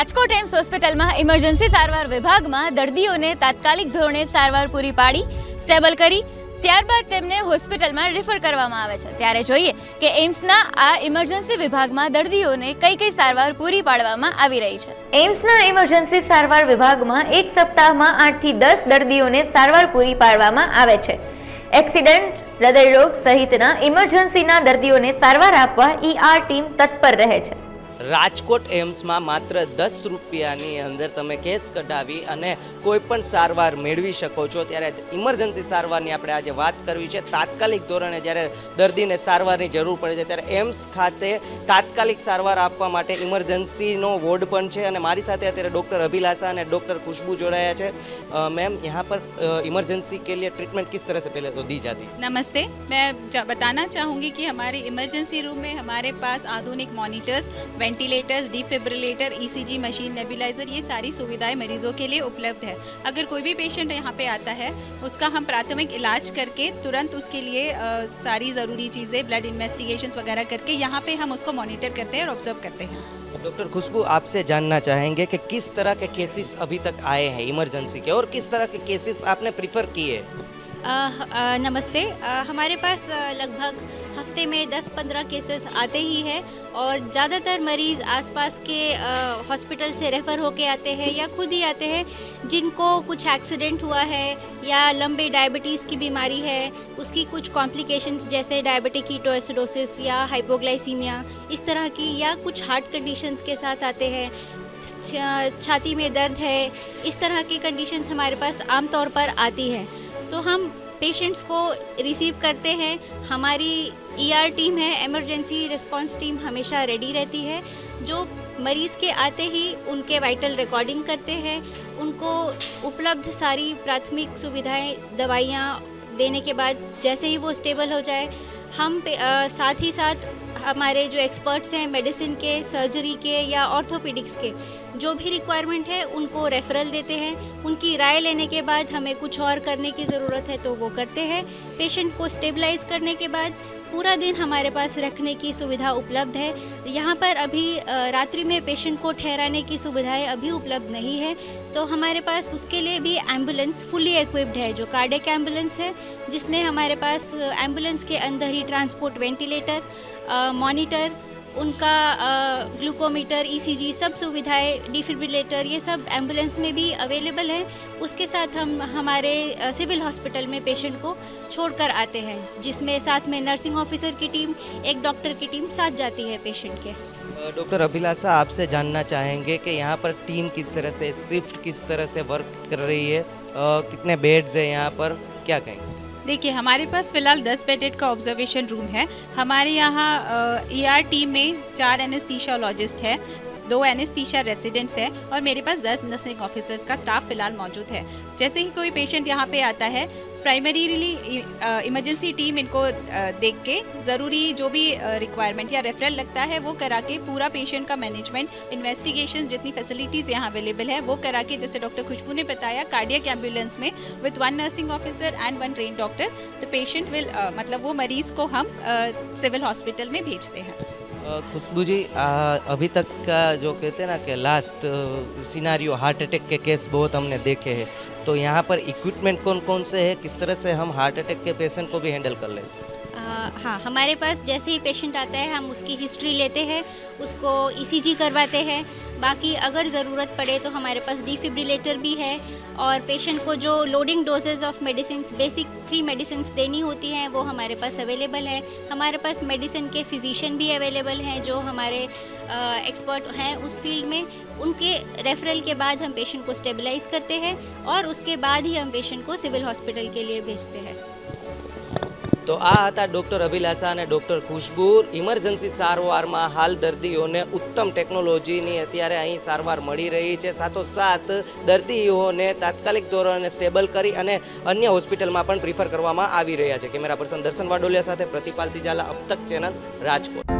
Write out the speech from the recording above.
Rajkot AIIMS હોસ્પિટલમાં emergency સારવાર વિભાગમાં દર્દીઓને તાત્કાલિક ધોરણે સારવાર પૂરી પાડી સ્ટેબલ કરી ત્યારબાદ તેમને હોસ્પિટલમાં રિફર કરવામાં આવે છે। ત્યારે જોઈએ કે એમ્સના આ ઇમરજન્સી વિભાગમાં દર્દીઓને કઈ કઈ સારવાર પૂરી પાડવામાં આવી રહી છે। એમ્સના ઇમરજન્સી સારવાર વિભાગમાં એક સપ્તાહમાં 8 થી 10 દર્દીઓને સારવાર પૂરી પાડવામાં આવે છે। एक्सीडेंट, हृदयरोग सहितना इमरजन्सीना दर्दीओने सारवार आपवा ER टीम तत्पर रहे छे। राजकोट एम्स में मात्र 10 रुपयानी अंदर तमे केस कढावी अने कोईपण सारवार मेळवी शको छो। त्यारे इमरजन्सी सारवारनी आपणे आजे वात करवी छे। तात्कालिक धोरणे ज्यारे दर्दीने सारवारनी जरूर पड़े छे त्यारे एम्स खाते तात्कालिक सारवार आपवा माटे इमरजन्सीनो वोर्ड पण छे अने मारी साथे अत्यारे डॉक्टर अभिलाषा अने डॉक्टर खुशबू जोड़ाया छे। मैम, यहाँ पर इमरजेंसी के लिए ट्रीटमेंट किस तरह से पहले तो दी जाती है? नमस्ते, मैं बताना चाहूँगी कि हमारे इमरजेंसी रूम में हमारे पास आधुनिक monitors, ventilators, defibrillator, ECG machine, nebuliser, ये सारी सुविधाएं मरीजों के लिए उपलब्ध है। अगर कोई भी पेशेंट यहाँ पे आता है उसका हम प्राथमिक इलाज करके तुरंत उसके लिए सारी ज़रूरी चीज़ें, ब्लड इन्वेस्टिगेशंस वगैरह करके यहाँ पे हम उसको मॉनिटर करते हैं और ऑब्जर्व करते हैं। डॉक्टर खुशबू, आपसे जानना चाहेंगे कि किस तरह के केसेस अभी तक आए हैं इमरजेंसी के और किस तरह के केसेस आपने प्रीफर किए? नमस्ते। हमारे पास लगभग हफ्ते में 10-15 केसेस आते ही हैं और ज़्यादातर मरीज़ आसपास के हॉस्पिटल से रेफ़र होके आते हैं या खुद ही आते हैं जिनको कुछ एक्सीडेंट हुआ है या लंबे डायबिटीज़ की बीमारी है, उसकी कुछ कॉम्प्लिकेशंस जैसे डायबिटिक कीटोएसिडोसिस या हाइपोग्लाइसीमिया इस तरह की, या कुछ हार्ट कंडीशंस के साथ आते हैं, छाती में दर्द है, इस तरह की कंडीशंस हमारे पास आम तौर पर आती है। तो हम पेशेंट्स को रिसीव करते हैं। हमारी ER टीम है, इमरजेंसी रिस्पांस टीम, हमेशा रेडी रहती है, जो मरीज़ के आते ही उनके वाइटल रिकॉर्डिंग करते हैं, उनको उपलब्ध सारी प्राथमिक सुविधाएं, दवाइयाँ देने के बाद जैसे ही वो स्टेबल हो जाए, हम साथ ही साथ हमारे जो एक्सपर्ट्स हैं मेडिसिन के, सर्जरी के या ऑर्थोपेडिक्स के, जो भी रिक्वायरमेंट है उनको रेफरल देते हैं। उनकी राय लेने के बाद हमें कुछ और करने की ज़रूरत है तो वो करते हैं। पेशेंट को स्टेबलाइज करने के बाद पूरा दिन हमारे पास रखने की सुविधा उपलब्ध है। यहाँ पर अभी रात्रि में पेशेंट को ठहराने की सुविधाएं अभी उपलब्ध नहीं है, तो हमारे पास उसके लिए भी एम्बुलेंस फुली इक्विप्ड है, जो कार्डियक एम्बुलेंस है, जिसमें हमारे पास एम्बुलेंस के अंदर ही ट्रांसपोर्ट वेंटिलेटर, मॉनिटर, उनका ग्लूकोमीटर, ECG, सब सुविधाएं, डिफिब्रिलेटर, ये सब एम्बुलेंस में भी अवेलेबल है। उसके साथ हम हमारे सिविल हॉस्पिटल में पेशेंट को छोड़कर आते हैं, जिसमें साथ में नर्सिंग ऑफिसर की टीम, एक डॉक्टर की टीम साथ जाती है पेशेंट के। डॉक्टर अभिलाषा, आपसे जानना चाहेंगे कि यहाँ पर टीम किस तरह से, शिफ्ट किस तरह से वर्क कर रही है, कितने बेड्स हैं यहाँ पर, क्या कहेंगे? देखिए, हमारे पास फ़िलहाल 10 बेडेड का ऑब्जर्वेशन रूम है। हमारे यहाँ ER टीम में 4 एनेस्थीसियोलॉजिस्ट है, 2 एनेस्थीसिया रेसिडेंट्स है और मेरे पास 10 नर्सिंग ऑफिसर्स का स्टाफ फ़िलहाल मौजूद है। जैसे ही कोई पेशेंट यहाँ पे आता है, प्राइमरीली इमरजेंसी टीम इनको देख के ज़रूरी जो भी रिक्वायरमेंट या रेफरल लगता है वो करा के पूरा पेशेंट का मैनेजमेंट, इन्वेस्टिगेशंस, जितनी फैसिलिटीज़ यहाँ अवेलेबल है वो करा के, जैसे डॉक्टर खुशबू ने बताया, कार्डियक एम्बुलेंस में with 1 nursing officer and 1 train doctor, the patient will मतलब वो मरीज़ को हम सिविल हॉस्पिटल में भेजते हैं। खुशबू जी, अभी तक का जो कहते हैं ना कि लास्ट सिनारियो हार्ट अटैक के केस बहुत हमने देखे हैं, तो यहाँ पर इक्विपमेंट कौन कौन से हैं, किस तरह से हम हार्ट अटैक के पेशेंट को भी हैंडल कर लें? हाँ, हमारे पास जैसे ही पेशेंट आता है हम उसकी हिस्ट्री लेते हैं, उसको ECG करवाते हैं। बाकी अगर ज़रूरत पड़े तो हमारे पास डिफिब्रिलेटर भी है, और पेशेंट को जो loading doses of medicine, basic 3 medicine देनी होती हैं, वो हमारे पास अवेलेबल है। हमारे पास मेडिसिन के फिजिशियन भी अवेलेबल हैं, जो हमारे एक्सपर्ट हैं उस फील्ड में। उनके रेफरल के बाद हम पेशेंट को स्टेबलाइज करते हैं और उसके बाद ही हम पेशेंट को सिविल हॉस्पिटल के लिए भेजते हैं। तो आ था डॉक्टर अभिलाषा और डॉक्टर खुशबू। इमरजेंसी सारवार में हाल दर्दीओने उत्तम टेक्नोलॉजी अत्यारे अहीं सारवार मळी रही है। साथोसाथ दर्दीओने तात्कालिक धोरणे स्टेबल करी अने अन्य हॉस्पिटल में पण प्रीफर करवामां आवी रह्या छे। कैमरा पर्सन दर्शन वाडोलिया साथे प्रतिपाल सिजाला, अब तक चैनल राजकोट।